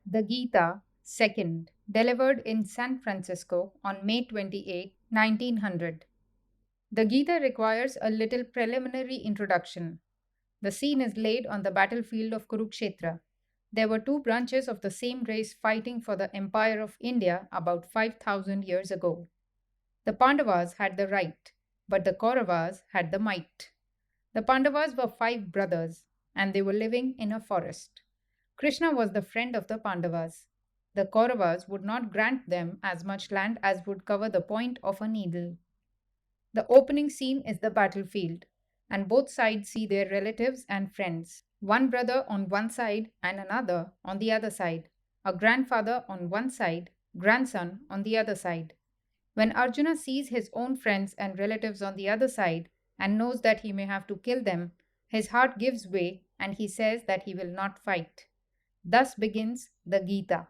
The Gita, second, delivered in San Francisco on May 28, 1900. The Gita requires a little preliminary introduction. The scene is laid on the battlefield of Kurukshetra. There were two branches of the same race fighting for the empire of India about 5,000 years ago. The Pandavas had the right, but the Kauravas had the might. The Pandavas were five brothers, and they were living in a forest. Krishna was the friend of the Pandavas. The Kauravas would not grant them as much land as would cover the point of a needle. The opening scene is the battlefield, and both sides see their relatives and friends. One brother on one side and another on the other side, a grandfather on one side, grandson on the other side. When Arjuna sees his own friends and relatives on the other side and knows that he may have to kill them, his heart gives way and he says that he will not fight. Thus begins the Gita.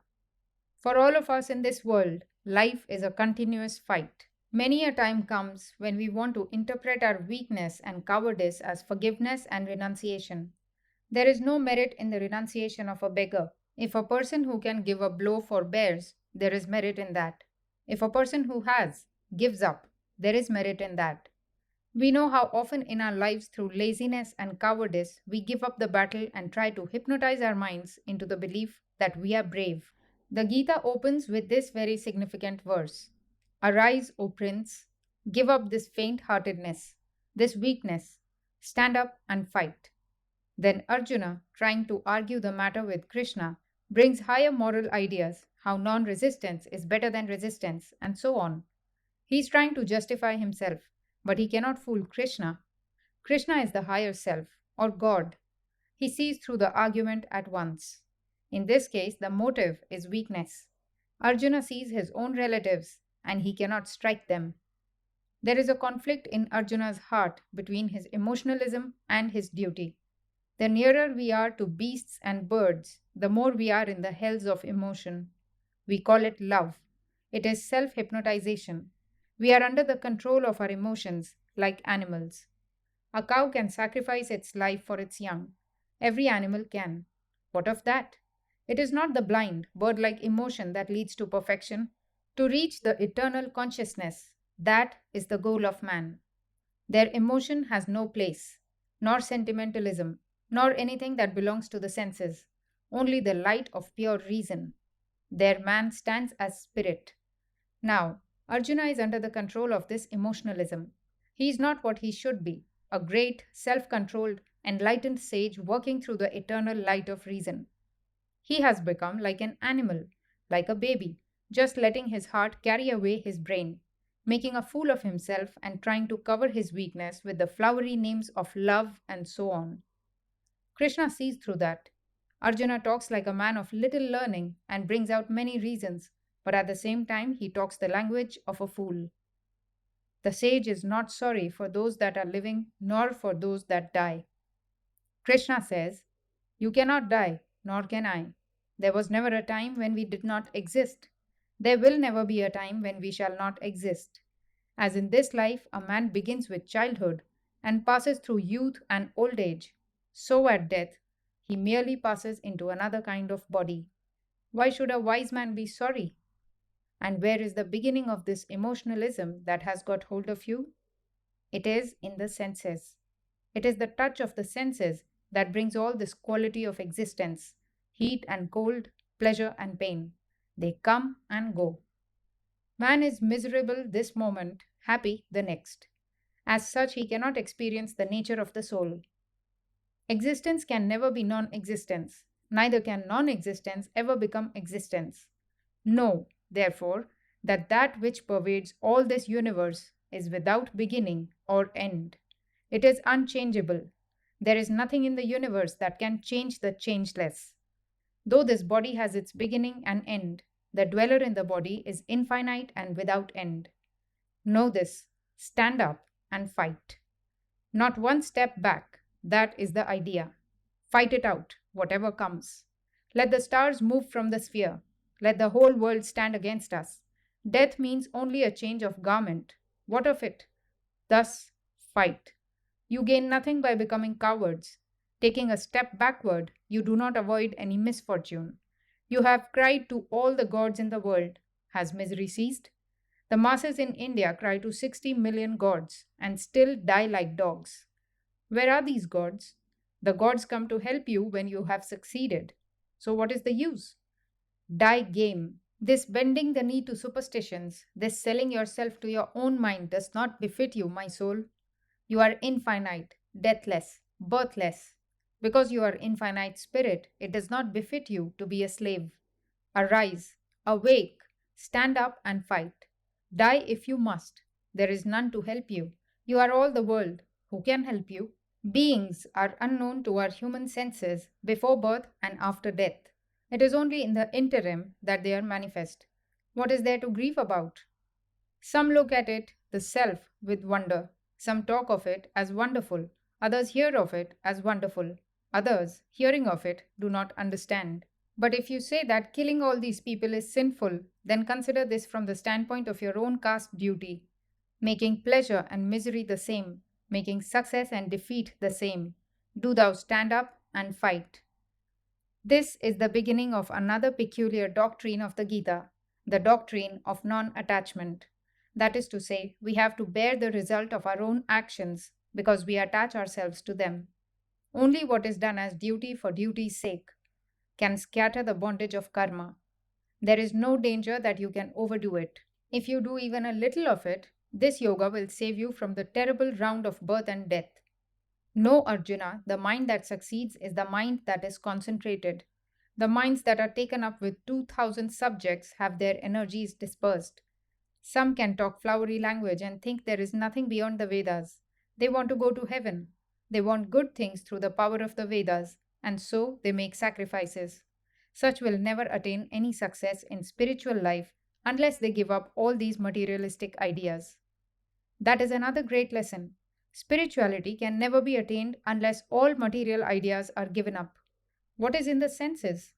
For all of us in this world, life is a continuous fight. Many a time comes when we want to interpret our weakness and cowardice as forgiveness and renunciation. There is no merit in the renunciation of a beggar. If a person who can give a blow forbears, there is merit in that. If a person who has gives up, there is merit in that. We know how often in our lives, through laziness and cowardice, we give up the battle and try to hypnotize our minds into the belief that we are brave. The Gita opens with this very significant verse: Arise, O Prince, give up this faint heartedness, this weakness, stand up and fight. Then Arjuna, trying to argue the matter with Krishna, brings higher moral ideas, how non resistance is better than resistance, and so on. He is trying to justify himself, but he cannot fool Krishna. Krishna is the higher self, or God. He sees through the argument at once. In this case, the motive is weakness. Arjuna sees his own relatives, and he cannot strike them. There is a conflict in Arjuna's heart between his emotionalism and his duty. The nearer we are to beasts and birds, the more we are in the hells of emotion. We call it love. It is self hypnotization. We are under the control of our emotions, like animals. A cow can sacrifice its life for its young. Every animal can. What of that? It is not the blind, bird like emotion that leads to perfection. To reach the eternal consciousness, that is the goal of man. Their emotion has no place, nor sentimentalism, nor anything that belongs to the senses, only the light of pure reason. Their man stands as spirit. Now, Arjuna is under the control of this emotionalism. He is not what he should be, a great, self controlled, enlightened sage working through the eternal light of reason. He has become like an animal, like a baby, just letting his heart carry away his brain, making a fool of himself and trying to cover his weakness with the flowery names of love and so on. Krishna sees through that. Arjuna talks like a man of little learning and brings out many reasons, but at the same time he talks the language of a fool. The sage is not sorry for those that are living nor for those that die. Krishna says, You cannot die, nor can I. There was never a time when we did not exist. There will never be a time when we shall not exist. As in this life, a man begins with childhood and passes through youth and old age, so at death, he merely passes into another kind of body. Why should a wise man be sorry? And where is the beginning of this emotionalism that has got hold of you? It is in the senses. It is the touch of the senses that brings all this quality of existence: heat and cold, pleasure and pain. They come and go. Man is miserable this moment, happy the next. As such, he cannot experience the nature of the soul. Existence can never be non existence, neither can non existence ever become existence. Know, therefore, that that which pervades all this universe is without beginning or end. It is unchangeable. There is nothing in the universe that can change the changeless. Though this body has its beginning and end, the dweller in the body is infinite and without end. Know this, stand up and fight. Not one step back, that is the idea. Fight it out, whatever comes. Let the stars move from the sphere. Let the whole world stand against us. Death means only a change of garment. What of it? Thus, fight. You gain nothing by becoming cowards. Taking a step backward, you do not avoid any misfortune. You have cried to all the gods in the world. Has misery ceased? The masses in India cry to 60 million gods and still die like dogs. Where are these gods? The gods come to help you when you have succeeded. So, what is the use? Die game. This bending the knee to superstitions, this selling yourself to your own mind does not befit you, my soul. You are infinite, deathless, birthless. Because you are infinite spirit, it does not befit you to be a slave. Arise, awake, stand up and fight. Die if you must. There is none to help you. You are all the world. Who can help you? Beings are unknown to our human senses before birth and after death. It is only in the interim that they are manifest. What is there to grieve about? Some look at it, the self, with wonder. Some talk of it as wonderful. Others hear of it as wonderful. Others, hearing of it, do not understand. But if you say that killing all these people is sinful, then consider this from the standpoint of your own caste duty, making pleasure and misery the same, making success and defeat the same. Do thou stand up and fight. This is the beginning of another peculiar doctrine of the Gita, the doctrine of non attachment. That is to say, we have to bear the result of our own actions because we attach ourselves to them. Only what is done as duty for duty's sake can scatter the bondage of karma. There is no danger that you can overdo it. If you do even a little of it, this yoga will save you from the terrible round of birth and death. No, Arjuna, the mind that succeeds is the mind that is concentrated. The minds that are taken up with 2000 subjects have their energies dispersed. Some can talk flowery language and think there is nothing beyond the Vedas. They want to go to heaven. They want good things through the power of the Vedas, and so they make sacrifices. Such will never attain any success in spiritual life unless they give up all these materialistic ideas. That is another great lesson. Spirituality can never be attained unless all material ideas are given up. What is in the senses?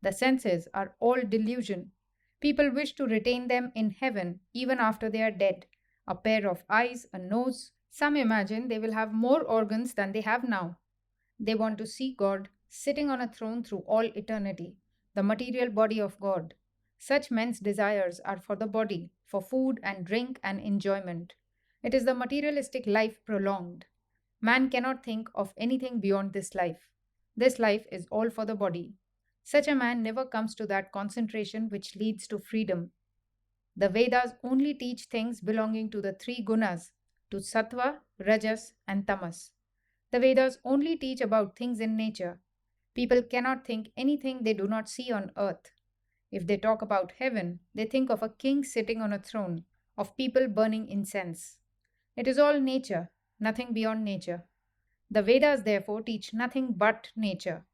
The senses are all delusion. People wish to retain them in heaven even after they are dead. A pair of eyes, a nose. Some imagine they will have more organs than they have now. They want to see God sitting on a throne through all eternity, the material body of God. Such men's desires are for the body, for food and drink and enjoyment. It is the materialistic life prolonged. Man cannot think of anything beyond this life. This life is all for the body. Such a man never comes to that concentration which leads to freedom. The Vedas only teach things belonging to the three gunas, to sattva, rajas, and tamas. The Vedas only teach about things in nature. People cannot think anything they do not see on earth. If they talk about heaven, they think of a king sitting on a throne, of people burning incense. It is all nature, nothing beyond nature. The Vedas therefore teach nothing but nature.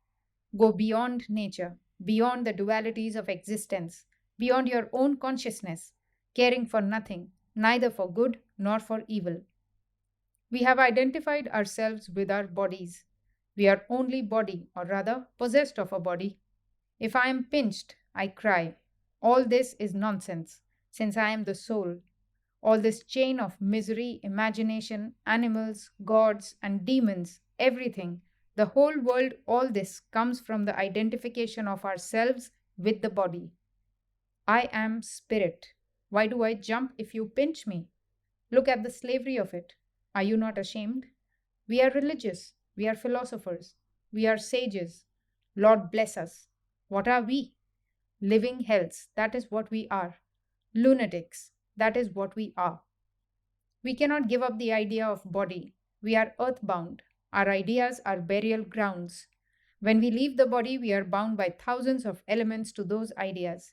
Go beyond nature, beyond the dualities of existence, beyond your own consciousness, caring for nothing, neither for good nor for evil. We have identified ourselves with our bodies. We are only body, or rather, possessed of a body. If I am pinched, I cry. All this is nonsense, since I am the soul. All this chain of misery, imagination, animals, gods, and demons, everything, the whole world, all this comes from the identification of ourselves with the body. I am spirit. Why do I jump if you pinch me? Look at the slavery of it. Are you not ashamed? We are religious. We are philosophers. We are sages. Lord bless us. What are we? Living hells. That is what we are. Lunatics. That is what we are. We cannot give up the idea of body. We are earthbound. Our ideas are burial grounds. When we leave the body, we are bound by thousands of elements to those ideas.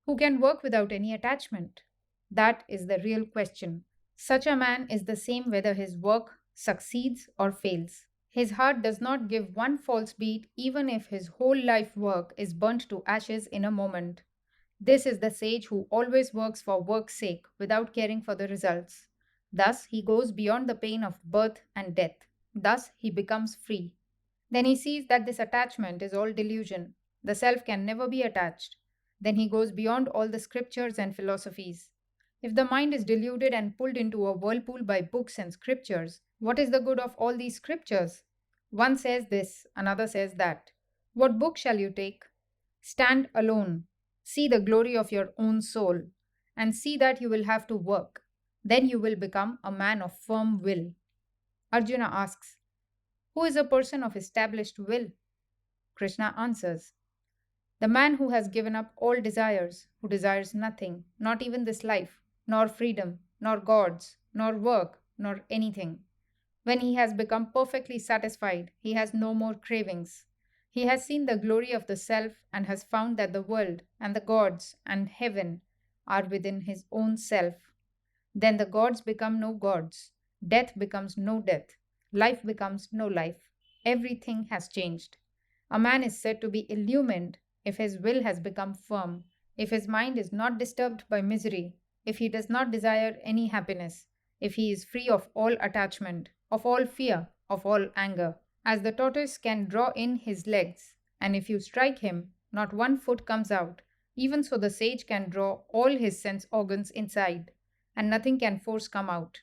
Who can work without any attachment? That is the real question. Such a man is the same whether his work succeeds or fails. His heart does not give one false beat even if his whole life work is burnt to ashes in a moment. This is the sage who always works for work's sake without caring for the results. Thus he goes beyond the pain of birth and death. Thus he becomes free. Then he sees that this attachment is all delusion. The self can never be attached. Then he goes beyond all the scriptures and philosophies. If the mind is deluded and pulled into a whirlpool by books and scriptures, what is the good of all these scriptures? One says this, another says that. What book shall you take? Stand alone, see the glory of your own soul, and see that you will have to work. Then you will become a man of firm will. Arjuna asks, who is a person of established will? Krishna answers, the man who has given up all desires, who desires nothing, not even this life, nor freedom, nor gods, nor work, nor anything. When he has become perfectly satisfied, he has no more cravings. He has seen the glory of the self and has found that the world and the gods and heaven are within his own self. Then the gods become no gods, death becomes no death, life becomes no life. Everything has changed. A man is said to be illumined if his will has become firm, if his mind is not disturbed by misery, if he does not desire any happiness, if he is free of all attachment, of all fear, of all anger. As the tortoise can draw in his legs, and if you strike him, not one foot comes out, even so the sage can draw all his sense organs inside, and nothing can force come out.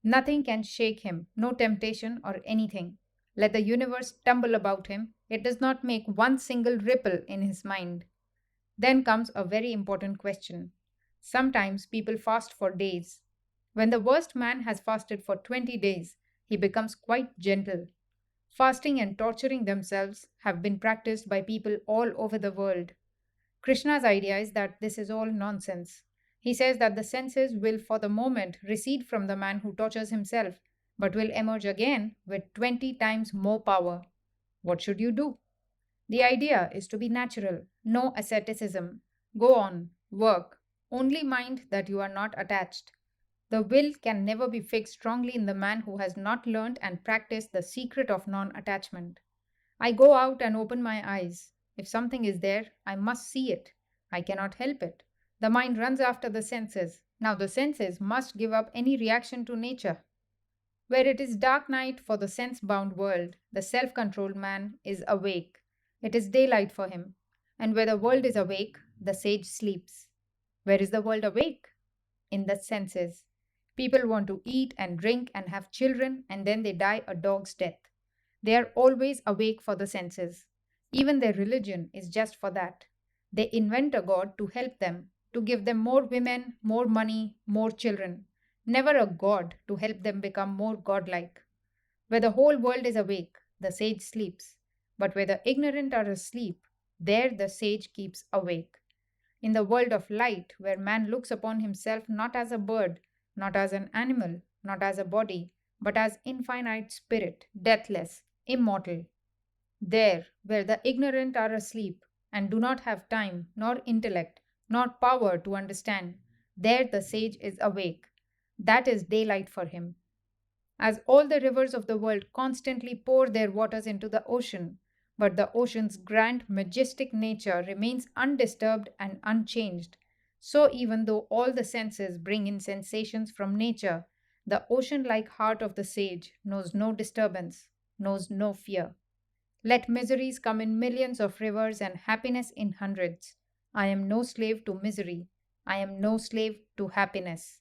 Nothing can shake him, no temptation or anything. Let the universe tumble about him, it does not make one single ripple in his mind. Then comes a very important question. Sometimes people fast for days. When the worst man has fasted for 20 days, he becomes quite gentle. Fasting and torturing themselves have been practiced by people all over the world. Krishna's idea is that this is all nonsense. He says that the senses will for the moment recede from the man who tortures himself, but will emerge again with 20 times more power. What should you do? The idea is to be natural, no asceticism. Go on, work. Only mind that you are not attached. The will can never be fixed strongly in the man who has not learned and practiced the secret of non attachment. I go out and open my eyes. If something is there, I must see it. I cannot help it. The mind runs after the senses. Now the senses must give up any reaction to nature. Where it is dark night for the sense bound world, the self controlled man is awake. It is daylight for him. And where the world is awake, the sage sleeps. Where is the world awake? In the senses. People want to eat and drink and have children, and then they die a dog's death. They are always awake for the senses. Even their religion is just for that. They invent a god to help them, to give them more women, more money, more children. Never a god to help them become more godlike. Where the whole world is awake, the sage sleeps. But where the ignorant are asleep, there the sage keeps awake. In the world of light, where man looks upon himself not as a bird, not as an animal, not as a body, but as infinite spirit, deathless, immortal. There, where the ignorant are asleep and do not have time, nor intellect, nor power to understand, there the sage is awake. That is daylight for him. As all the rivers of the world constantly pour their waters into the ocean, but the ocean's grand, majestic nature remains undisturbed and unchanged, so even though all the senses bring in sensations from nature, the ocean like heart of the sage knows no disturbance, knows no fear. Let miseries come in millions of rivers and happiness in hundreds. I am no slave to misery. I am no slave to happiness.